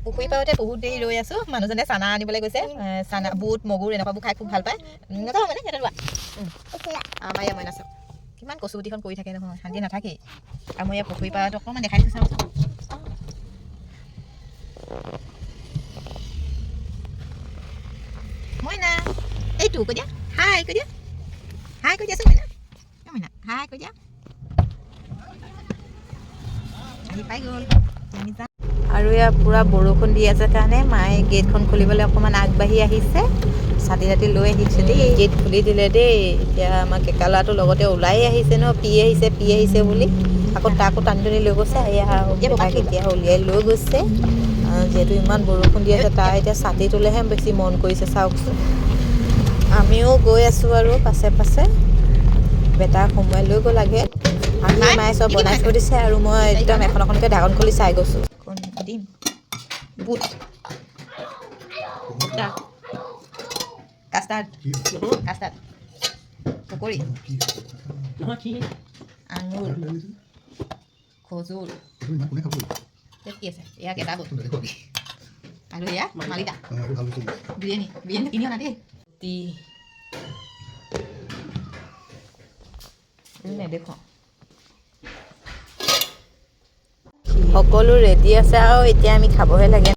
পুখুৰী পাৰতে বহুত দেৰি ৰৈ আছোঁ মানুহজনে চানা আনিবলৈ গৈছে চানা বুট মগুৰ এনেকুৱাবোৰ খাই খুব ভাল পায় নাযাওঁ মানে সিহঁতে লোৱা আমাৰ ইয়াৰ মইনা চাওক কিমান কচুগুটিখন পৰি থাকে নহয় শান্তি নাথাকেই আৰু মই ইয়াৰ পুখুৰী পাৰত অকণমান দেখাই দিছোঁ চাওঁ মইনা এইটো কৈ দিয়া হাই কৈ দিয়াচোন মইনা মইনা হাই কৈ দিয়া আহি পাই গ'ল আৰু ইয়াৰ পূৰা বৰষুণ দি আছে কাৰণে মায়ে গেটখন খুলিবলৈ অকণমান আগবাঢ়ি আহিছে ছাতি তাতি লৈ আহিছে দেই গেট খুলি দিলে দেই এতিয়া আমাৰ কেকা ল'ৰাটো লগতে ওলাই আহিছে ন পি আহিছে বুলি আকৌ তাকো টানি টানি লৈ গৈছে এয়া তাক এতিয়া উলিয়াই লৈ গৈছে যিহেতু ইমান বৰষুণ দি আছে তাৰ এতিয়া ছাতিটোলৈহে বেছি মন কৰিছে চাওকচোন আমিও গৈ আছোঁ আৰু পাছে পাছে বেটাক সোমোৱাই লৈ গ'ল লাগে আমি মায়ে চব বনাই থৈ দিছে আৰু মই একদম এখনকে ঢাকন খুলি চাই গৈছোঁ দিম বুট কাষ্টাৰ্ড পকৰি আঙুৰ খজুৰ কি আছে ইয়াক এটা বুট আৰু এয়া মালিতা বিৰিয়ানী কিনি অনা দেই নেদেখোঁ সকলো ৰেডি আছে আৰু এতিয়া আমি খাবহে লাগে